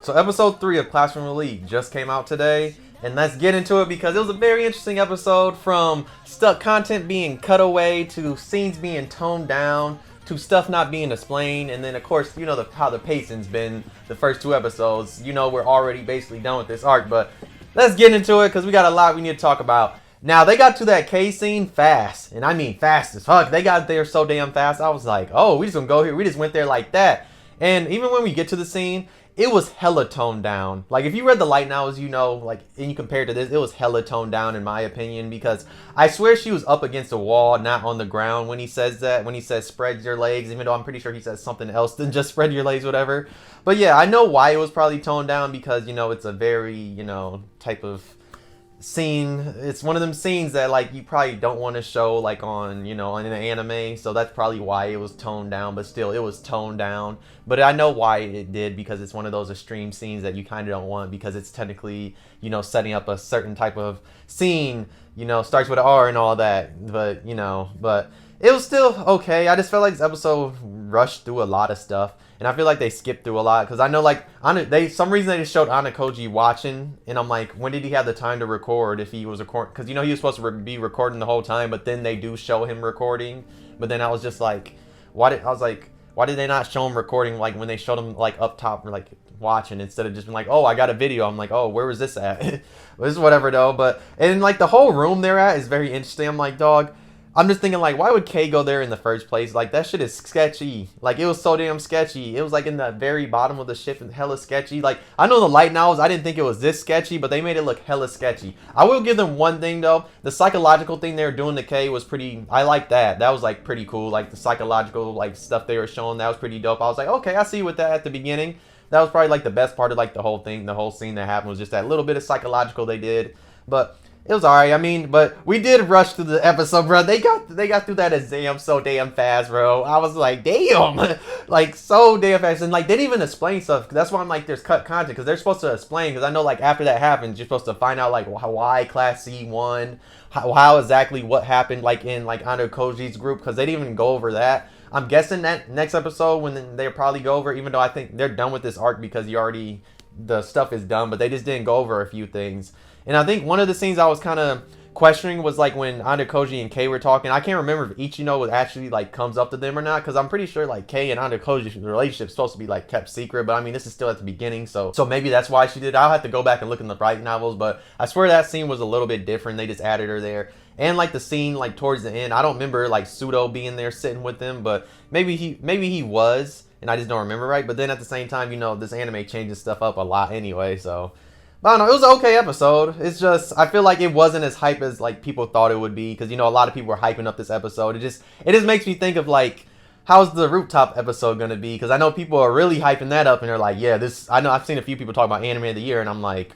So episode 3 of Classroom Elite just came out today, and let's get into it because it was a very interesting episode, from stuck content being cut away to scenes being toned down to stuff not being explained, and then of course, you know, how the pacing's been the first 2 episodes. You know, we're already basically done with this arc, but let's get into it because we got a lot we need to talk about. Now, they got to that K scene fast, and I mean fast as fuck. They got there so damn fast. I was like, oh, we just gonna go here. We just went there like that. And even when we get to the scene, it was hella toned down. Like, if you read the light novels, you know, like, and you compare it to this, it was hella toned down in my opinion, because I swear she was up against a wall, not on the ground when he says that, when he says spread your legs, even though I'm pretty sure he says something else than just spread your legs, whatever. But yeah, I know why it was probably toned down, because, you know, it's a very, you know, type of scene. It's one of them scenes that, like, you probably don't want to show, like, on, you know, in an anime, so that's probably why it was toned down. But still, it was toned down. But I know why it did, because it's one of those extreme scenes that you kind of don't want, because it's technically, you know, setting up a certain type of scene, you know, starts with an R and all that. But, you know, but it was still okay. I just felt like this episode rushed through a lot of stuff, and I feel like they skipped through a lot, because I know, like, some reason they just showed ayanokoji watching, and I'm like, when did he have the time to record if he was recording? Because, you know, he was supposed to be recording the whole time, but then they do show him recording. But then I was just like, why did they not show him recording, like, when they showed him, like, up top, or, like, watching, instead of just being like, oh, I got a video. I'm like, oh, where was this at? This is whatever, though. But, and, like, the whole room they're at is very interesting. I'm like, dog, I'm just thinking, like, why would Kay go there in the first place? Like, that shit is sketchy. Like, it was so damn sketchy. It was, like, in the very bottom of the ship and hella sketchy. Like, I know the light novels, I didn't think it was this sketchy, but they made it look hella sketchy. I will give them one thing, though. The psychological thing they were doing to Kay was pretty... I like that. That was, like, pretty cool. Like, the psychological, like, stuff they were showing, that was pretty dope. I was like, okay, I see with that at the beginning. That was probably, like, the best part of, like, the whole thing. The whole scene that happened was just that little bit of psychological they did. But... it was alright. I mean, but we did rush through the episode, bro. They got through that exam so damn fast, bro. I was like, damn, like, so damn fast. And, like, they didn't even explain stuff. That's why I'm like, there's cut content, because they're supposed to explain. Because I know, like, after that happens, you're supposed to find out, like, why Class C won, how exactly what happened, like, in, like, ayanokoji's group, because they didn't even go over that. I'm guessing that next episode, when they'll probably go over, even though I think they're done with this arc because the stuff is done, but they just didn't go over a few things. And I think one of the scenes I was kind of questioning was, like, when ayanokoji and Kay were talking. I can't remember if Ichino actually, like, comes up to them or not, because I'm pretty sure, like, Kay and ayanokoji's relationship is supposed to be, like, kept secret. But I mean, this is still at the beginning, so maybe that's why she did. I'll have to go back and look in the light novels, but I swear that scene was a little bit different. They just added her there. And, like, the scene, like, towards the end, I don't remember, like, Pseudo being there sitting with them, but maybe he was, and I just don't remember right. But then at the same time, you know, this anime changes stuff up a lot anyway, so... but I don't know, it was an okay episode. It's just, I feel like it wasn't as hype as, like, people thought it would be. Because, you know, a lot of people were hyping up this episode. It just makes me think of, like, how's the rooftop episode going to be? Because I know people are really hyping that up. And they're like, yeah, I know I've seen a few people talk about anime of the year. And I'm like,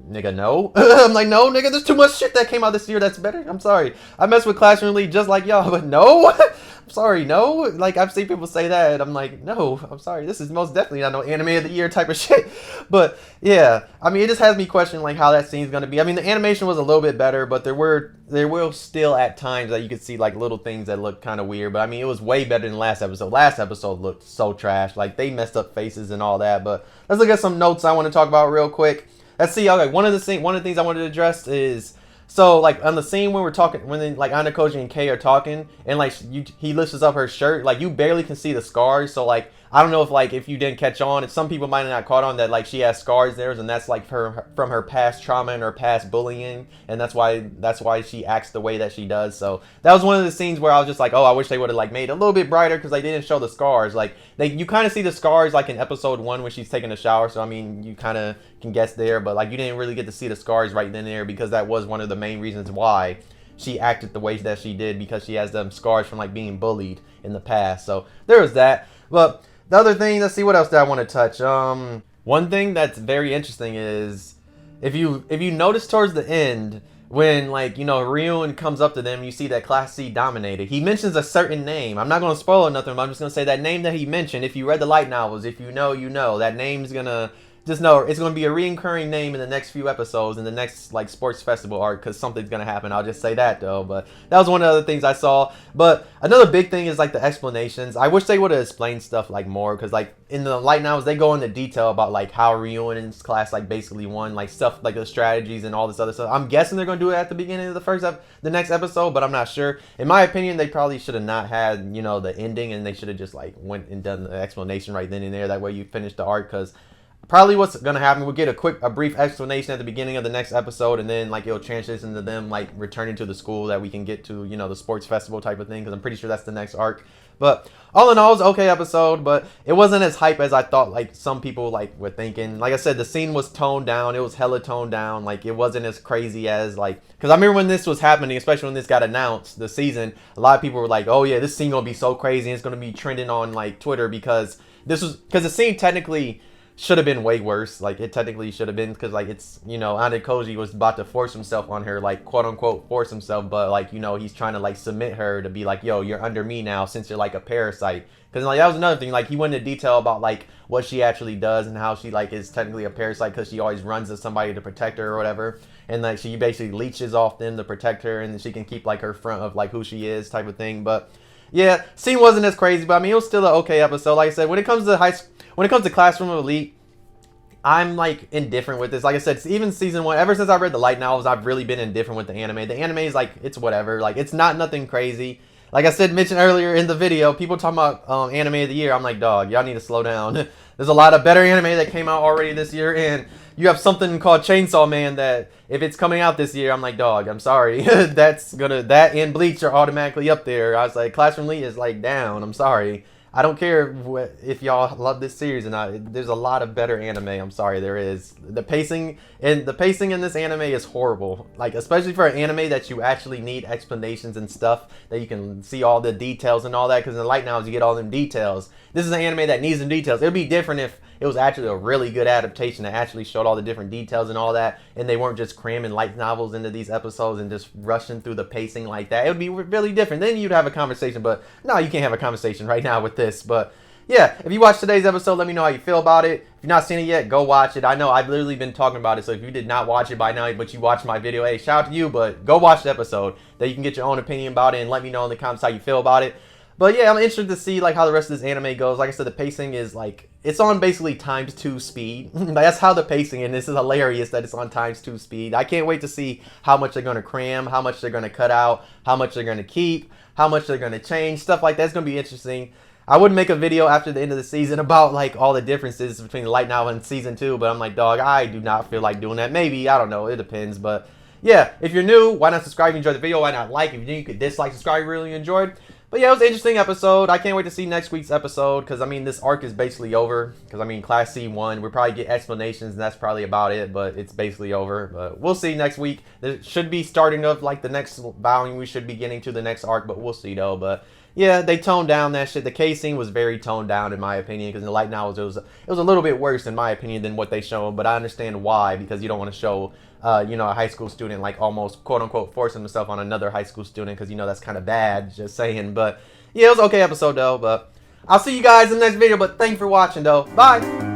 nigga, no. I'm like, no, nigga, there's too much shit that came out this year that's better. I'm sorry. I mess with Classroom Elite just like y'all, but no. I'm sorry, no. Like, I've seen people say that, and I'm like, no, I'm sorry. This is most definitely not no anime of the year type of shit. But, yeah. I mean, it just has me questioning, like, how that scene's going to be. I mean, the animation was a little bit better, but there will still at times that you could see, like, little things that look kind of weird. But, I mean, it was way better than last episode. Last episode looked so trash. Like, they messed up faces and all that. But let's look at some notes I want to talk about real quick. Let's see. Okay, one of the things I wanted to address is, so, like, on the scene when we're talking, when then, like, ayanokoji and Kay are talking, and, like, he lifts up her shirt, like, you barely can see the scars. So, like, I don't know if you didn't catch on, if some people might have not caught on that, like, she has scars there, and that's, like, from her past trauma and her past bullying, and that's why she acts the way that she does. So that was one of the scenes where I was just like, oh, I wish they would have, like, made it a little bit brighter, because they didn't show the scars. Like, you kind of see the scars, like, in episode 1 when she's taking a shower. So I mean, you kind of can guess there, but, like, you didn't really get to see the scars right then and there, because that was one of the main reasons why she acted the way that she did, because she has them scars from, like, being bullied in the past. So there was that. But the other thing, let's see, what else did I want to touch? One thing that's very interesting is, if you notice towards the end, when, like, you know, Ryun comes up to them, you see that Class C dominated. He mentions a certain name. I'm not going to spoil nothing, but I'm just going to say that name that he mentioned. If you read the light novels, if you know, you know. That name's going to just know it's going to be a recurring name in the next few episodes in the next like sports festival arc, because something's going to happen. I'll just say that though. But that was one of the other things I saw. But another big thing is like the explanations. I wish they would have explained stuff like more, because like in the light novels they go into detail about like how Ryuin's class like basically won, like stuff like the strategies and all this other stuff. I'm guessing they're going to do it at the beginning of the next episode, but I'm not sure. In my opinion, they probably should have not had, you know, the ending, and they should have just like went and done the explanation right then and there. That way you finish the arc, because probably what's gonna happen, we'll get a brief explanation at the beginning of the next episode, and then like it'll transition into them like returning to the school that we can get to, you know, the sports festival type of thing, because I'm pretty sure that's the next arc. But all in all, it was an okay episode, but it wasn't as hype as I thought like some people like were thinking. Like I said, the scene was toned down. It was hella toned down. Like it wasn't as crazy as like, because I remember when this was happening, especially when this got announced, the season, a lot of people were like, oh yeah, this scene gonna be so crazy, and it's gonna be trending on like Twitter, because the scene technically should have been way worse. Like it technically should have been, because like it's, you know, ayanokoji was about to force himself on her, like quote unquote force himself, but like, you know, he's trying to like submit her to be like, yo, you're under me now since you're like a parasite. Because like that was another thing, like he went into detail about like what she actually does and how she like is technically a parasite, because she always runs to somebody to protect her or whatever, and like she basically leeches off them to protect her, and she can keep like her front of like who she is type of thing. But yeah, scene wasn't as crazy, but I mean it was still an okay episode. Like I said, when it comes to Classroom of Elite, I'm like indifferent with this. Like I said, even season 1, ever since I read the light novels, I've really been indifferent with the anime. The anime is like, it's whatever. Like it's not nothing crazy. Like I said, mentioned earlier in the video, people talking about anime of the year. I'm like, dog, y'all need to slow down. There's a lot of better anime that came out already this year, and you have something called Chainsaw Man that if it's coming out this year, I'm like, dog, I'm sorry. That and Bleach are automatically up there. I was like, Classroom Elite is like down. I'm sorry. I don't care if y'all love this series or not. There's a lot of better anime. I'm sorry, there is. The pacing in this anime is horrible. Like, especially for an anime that you actually need explanations and stuff, that you can see all the details and all that, because in the light novels you get all them details. This is an anime that needs some details. It would be different if it was actually a really good adaptation that actually showed all the different details and all that, and they weren't just cramming light novels into these episodes and just rushing through the pacing like that. It would be really different. Then you'd have a conversation, but no, you can't have a conversation right now with this. But yeah, if you watched today's episode, let me know how you feel about it. If you've not seen it yet, go watch it. I know I've literally been talking about it, so if you did not watch it by now, but you watched my video, hey, shout out to you, but go watch the episode. Then you can get your own opinion about it and let me know in the comments how you feel about it. But yeah, I'm interested to see like how the rest of this anime goes. Like I said, the pacing is like, it's on basically ×2 speed. That's how the pacing, and this is hilarious that it's on ×2 speed. I can't wait to see how much they're going to cram, how much they're going to cut out, how much they're going to keep, how much they're going to change, stuff like that's going to be interesting. I would make a video after the end of the season about like all the differences between the light novel and season 2, but I'm like, dog, I do not feel like doing that. Maybe, I don't know, it depends. But yeah, if you're new, why not subscribe if you enjoyed the video? Why not like? If you're new, you could dislike, subscribe if you really enjoyed. But yeah, it was an interesting episode. I can't wait to see next week's episode, because I mean this arc is basically over. Because I mean Class C1, we'll probably get explanations and that's probably about it, but it's basically over. But we'll see next week. There should be starting of like the next volume. We should be getting to the next arc, but we'll see though. But yeah, they toned down that shit. The K scene was very toned down in my opinion, because in the light novels it was a little bit worse in my opinion than what they showed. But I understand why, because you don't want to show you know, a high school student like almost quote unquote forcing himself on another high school student, because you know that's kind of bad, just saying. But yeah, it was an okay episode though. But I'll see you guys in the next video. But thanks for watching though. Bye.